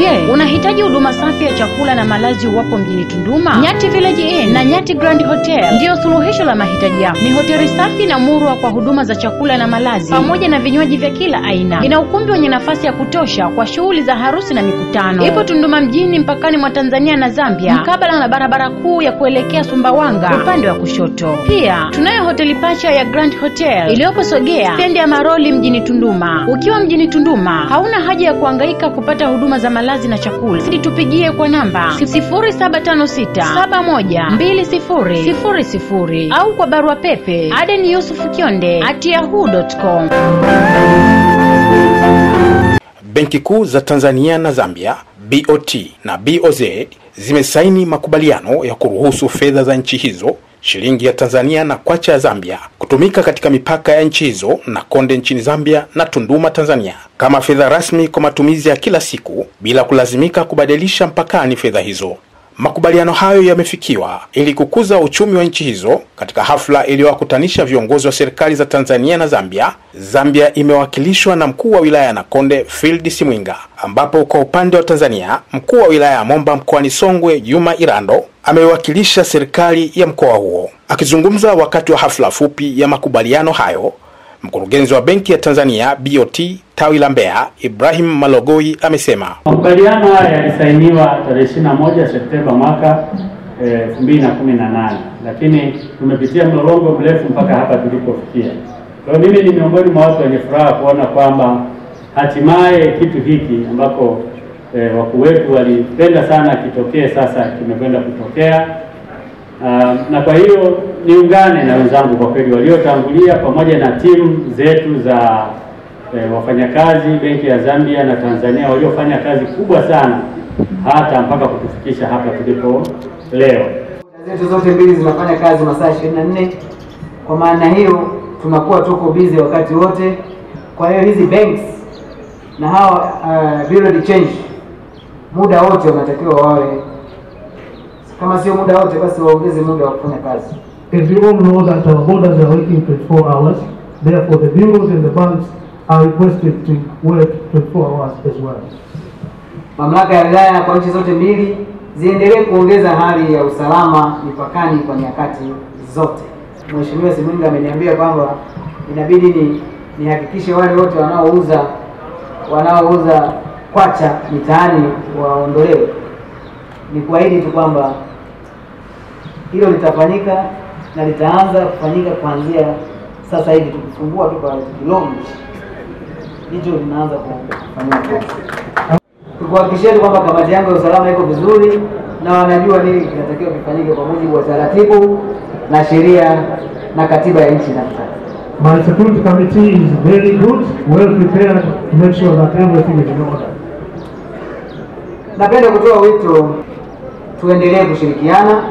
Je, unahitaji huduma safi ya chakula na malazi uwapo mjini Tunduma? Nyati Village Inn na Nyati Grand Hotel ndio suluhisho la mahitaji yako. Ni hoteli safi na murwa kwa huduma za chakula na malazi pamoja na vinywaji vya kila aina. Ina ukumbi wenye nafasi ya kutosha kwa shughuli za harusi na mikutano. Ipo Tunduma mjini, mpakani mwa Tanzania na Zambia, mkabala na barabara kuu ya kuelekea Sumbawanga upande wa kushoto. Pia tunayo hoteli pacha ya Grand Hotel iliyopo Sogea stendi ya Maroli mjini Tunduma. Ukiwa mjini Tunduma hauna haja ya kuhangaika kupata huduma za malazi na chakula. Sisi tupigie kwa namba 0756712000 au kwa barua pepe adenyusufukionde@yahoo.com. Benki kuu za Tanzania na Zambia, BOT na BOZ, zimesaini makubaliano ya kuruhusu fedha za nchi hizo, shilingi ya Tanzania na kwacha ya Zambia, kutumika katika mipaka ya nchi hizo na Konde nchini Zambia na Tunduma Tanzania kama fedha rasmi kwa matumizi ya kila siku bila kulazimika kubadilisha mpakani fedha hizo. Makubaliano hayo yamefikiwa ili kukuza uchumi wa nchi hizo katika hafla iliyowakutanisha viongozi wa serikali za Tanzania na Zambia. Zambia imewakilishwa na mkuu wa wilaya ya Nakonde Field Simwinga, ambapo kwa upande wa Tanzania mkuu wa wilaya ya Momba mkoani Songwe Juma Irando amewakilisha serikali ya mkoa huo. Akizungumza wakati wa hafla fupi ya makubaliano hayo, mkurugenzi wa Benki ya Tanzania BOT tawi la Mbeya Ibrahim Malogoi amesema makubaliano haya yalisainiwa tarehe 21 Septemba mwaka 2018, lakini tumepitia mlolongo mrefu mpaka hapa tulipofikia. Kwa hiyo mimi ni miongoni mwa watu wenye furaha kuona kwamba hatimaye kitu hiki ambako wakuu wetu walipenda sana kitokee sasa kimekwenda kutokea. Na kwa hiyo niungane na wenzangu kwa kweli waliotangulia pamoja na timu zetu za wafanyakazi Benki ya Zambia na Tanzania waliofanya kazi kubwa sana hata mpaka kutufikisha hapa tulipo leo. Zetu zote mbili zinafanya kazi masaa 24. Kwa maana hiyo tunakuwa tuko busy wakati wote. Kwa hiyo hizi banks na hawa bureau de change muda wote wanatakiwa wawe, kama sio muda wote basi waongeze muda wa kufanya kazi. As you all know that our borders are working 24 hours, therefore the bureaus and the banks are requested to work 24 hours as well. Mamlaka ya wilaya kwa nchi zote mbili ziendelee kuongeza hali ya usalama mipakani kwa nyakati zote. Mheshimiwa Simwinga ameniambia kwamba inabidi nihakikishe wale wote wanaouza kwacha mitaani waondolewe. Ni kuahidi tu kwamba hilo litafanyika na litaanza kufanyika kuanzia sasa hivi. Tukifungua tu kwa kilomo hicho linaanza kufanyika kazi. Tukuhakikisheni kwamba kamati yangu ya usalama iko vizuri na wanajua nini kinatakiwa kifanyike kwa mujibu wa taratibu na sheria na katiba ya nchi na mtaka. My security committee is very good, well prepared to make sure that everything is in order. Napenda kutoa wito tuendelee kushirikiana,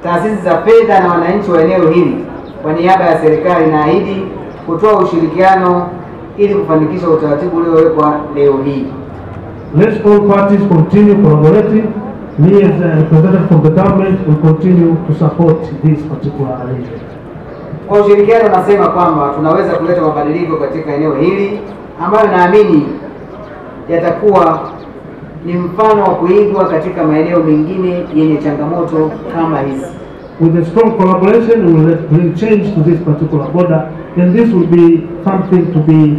taasisi za fedha na wananchi wa eneo hili. Kwa niaba ya serikali naahidi kutoa ushirikiano ili kufanikisha utaratibu uliowekwa leo hii. Let's all parties continue collaborating. Me as a representative from the government will continue to support this particular arrangement. Kwa ushirikiano nasema kwamba tunaweza kuleta mabadiliko katika eneo hili ambayo naamini yatakuwa ni mfano wa kuigwa katika maeneo mengine yenye changamoto kama hizi. With a strong collaboration, we will bring change to this particular border, and this will be something to be.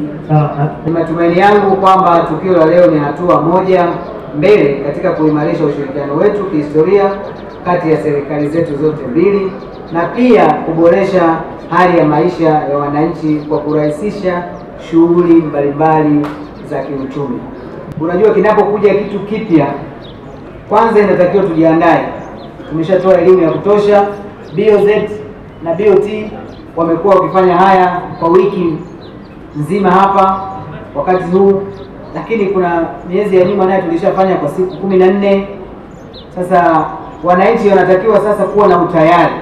Matumaini yangu kwamba tukio la leo ni hatua moja mbele katika kuimarisha ushirikiano wetu kihistoria kati ya serikali zetu zote mbili, na pia kuboresha hali ya maisha ya wananchi kwa kurahisisha shughuli mbalimbali za kiuchumi. Unajua, kinapokuja kitu kipya, kwanza inatakiwa tujiandae. Tumeshatoa elimu ya kutosha. BOZ na BOT wamekuwa wakifanya haya kwa wiki nzima hapa wakati huu, lakini kuna miezi ya nyuma naye tulishafanya kwa siku 14. Sasa wananchi wanatakiwa sasa kuwa na utayari.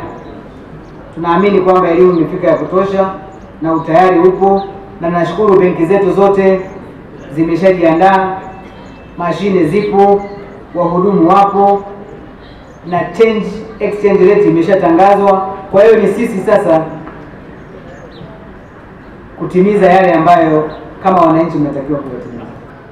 Tunaamini kwamba elimu imefika ya kutosha na utayari upo, na nashukuru benki zetu zote zimeshajiandaa, mashine zipo, wahudumu wapo na exchange rate imeshatangazwa. Kwa hiyo ni sisi sasa kutimiza yale ambayo kama wananchi mnatakiwa kuyatimiza.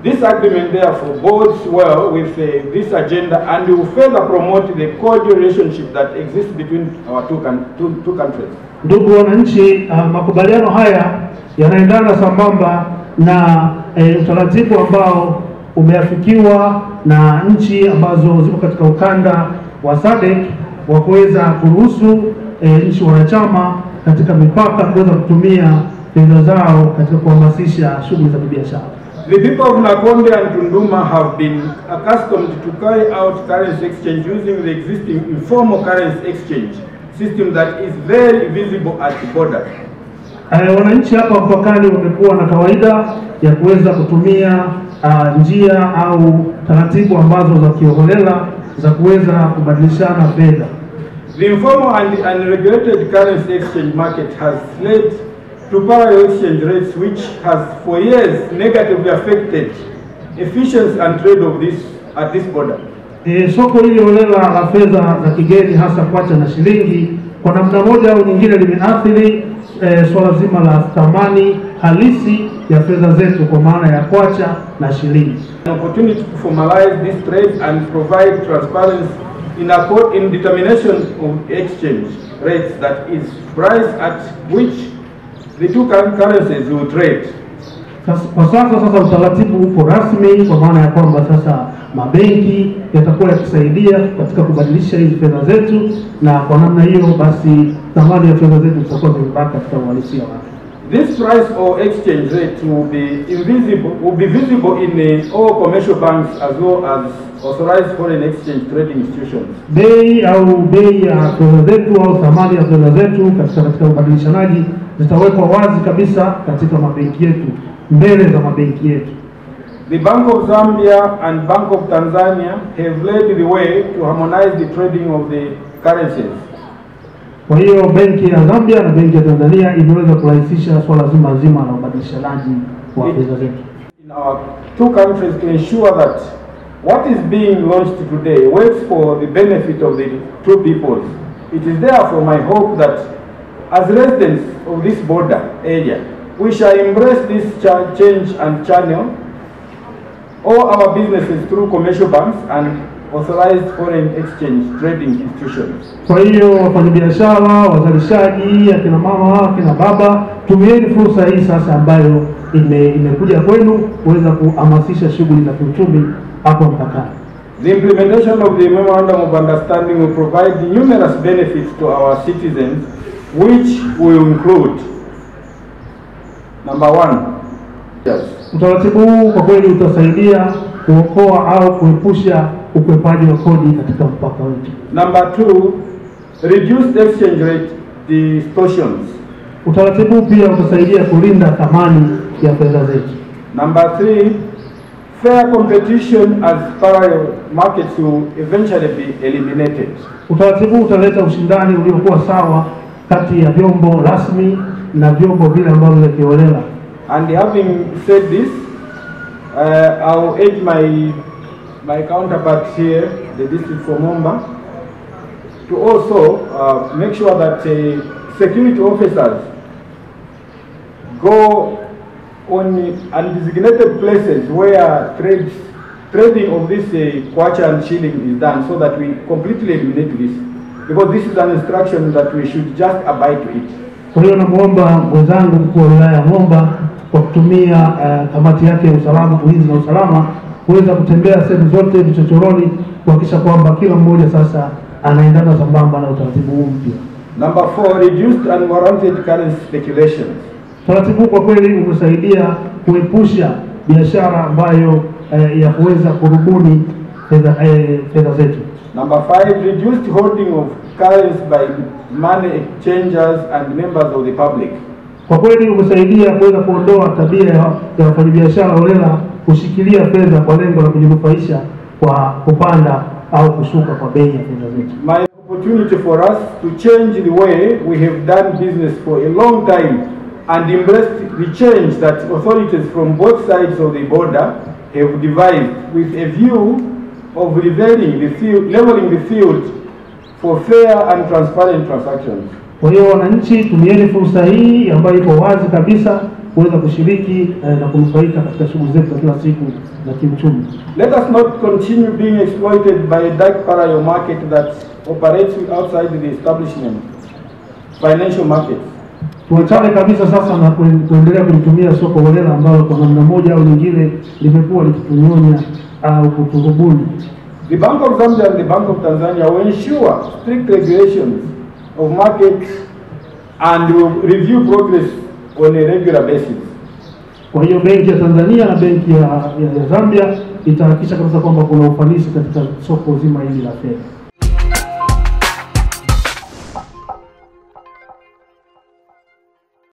This agreement therefore bodes well with this agenda and will further promote the cordial relationship that exists between our two countries. Ndugu wananchi, makubaliano haya yanaendana sambamba na utaratibu ambao umeafikiwa na nchi ambazo ziko katika ukanda wa SADC wa kuweza kuruhusu nchi wanachama katika mipaka kuweza kutumia fedha zao katika kuhamasisha shughuli za biashara. The people of Nakonde and Tunduma have been accustomed to carry out currency exchange using the existing informal currency exchange system that is very visible at the border. Wananchi hapa mpakani wamekuwa na kawaida ya kuweza kutumia njia au taratibu ambazo za kiholela za kuweza kubadilishana fedha. The informal and unregulated currency exchange market has led to parallel exchange rates, which has for years negatively affected efficiency and trade of at this border. Soko hili holela la fedha za kigeni hasa kwacha na shilingi kwa namna moja au nyingine limeathiri swala zima la thamani halisi ya fedha zetu kwa maana ya kwacha na shilingi. An opportunity to formalize this trade and provide transparency in determination of exchange rates, that is price at which the two currencies will trade. Kwa sasa utaratibu uko rasmi kwa maana ya kwamba sasa mabenki yatakuwa yakisaidia katika kubadilisha hizi fedha zetu, na kwa namna hiyo basi thamani ya fedha zetu zitakuwa zimebaki katika uhalisia wake. This price or exchange rate will be visible in all commercial banks as well as authorized foreign exchange trading institutions. Bei ya fedha zetu au thamani ya fedha zetu katika ubadilishanaji zitawekwa wazi kabisa katika mabenki yetu, mbele za mabenki yetu. The Bank of Zambia and Bank of Tanzania have led the way to harmonize the trading of the currencies. Kwa hiyo benki ya Zambia na benki ya Tanzania imeweza kurahisisha swala zima la ubadilishanaji wa fedha zetu in our two countries to ensure that what is being launched today works for the benefit of the two peoples. It is therefore my hope that as residents of this border area, we shall embrace this change and channel all our businesses through commercial banks and authorized foreign exchange trading institutions. Kwa hiyo wafanyabiashara, wazalishaji, akina mama, akina baba, tumieni fursa hii sasa ambayo imekuja kwenu kuweza kuhamasisha shughuli za kiuchumi hapo mpakani. The implementation of the Memorandum of Understanding will provide numerous benefits to our citizens, which will include: number one, utaratibu huu kwa kweli utasaidia kuokoa au kuepusha ukwepaji wa kodi katika mpaka wetu. Number two, reduced exchange rate distortions. Utaratibu pia utasaidia kulinda thamani ya fedha zetu. Number three, fair competition as parallel markets will eventually be eliminated. Utaratibu utaleta ushindani uliokuwa sawa kati ya vyombo rasmi na vyombo vile ambavyo vya kiholela. And having said this, I'll urge my counterpart here, the district for Momba, to also make sure that security officers go on undesignated places where trading of this kwacha and shilling is done, so that we completely eliminate this, because this is an instruction that we should just abide to it. Kwa hiyo namuomba mwenzangu mkuu wa wilaya ya Momba kwa kutumia kamati yake ya usalama, ulinzi na usalama kuweza kutembea sehemu zote vichochoroni kuhakikisha kwamba kila mmoja sasa anaendana sambamba na utaratibu huu mpya. Number four, reduced unwarranted currency speculations. Utaratibu kwa kweli umesaidia kuepusha biashara ambayo ya kuweza kurubuni fedha zetu. Number five, reduced holding of currency by money exchangers and members of the public. Kwa kweli umesaidia kuweza kuondoa tabia ya wafanyabiashara holela kushikilia fedha kwa lengo la kujinufaisha kwa kupanda au kushuka kwa bei ya fedha zetu. My opportunity for us to change the way we have done business for a long time and embrace the change that authorities from both sides of the border have devised with a view of leveling the field for fair and transparent transactions. Kwa hiyo wananchi, tumieni fursa hii ambayo iko wazi kabisa kuweza kushiriki na kunufaika katika shughuli zetu za kila siku za kiuchumi. Let us not continue being exploited by a dark parallel market that operates outside the establishment financial markets. Tuachane kabisa sasa na kuendelea kulitumia soko holela ambalo kwa namna moja au nyingine limekuwa likitunyonya au kuturubuni. The Bank of Zambia and the Bank of Tanzania will ensure strict regulations of markets and will review progress on a regular basis. Kwa hiyo benki ya Tanzania na benki ya Zambia itahakikisha kabisa kwamba kuna ufanisi katika soko zima hili la fedha.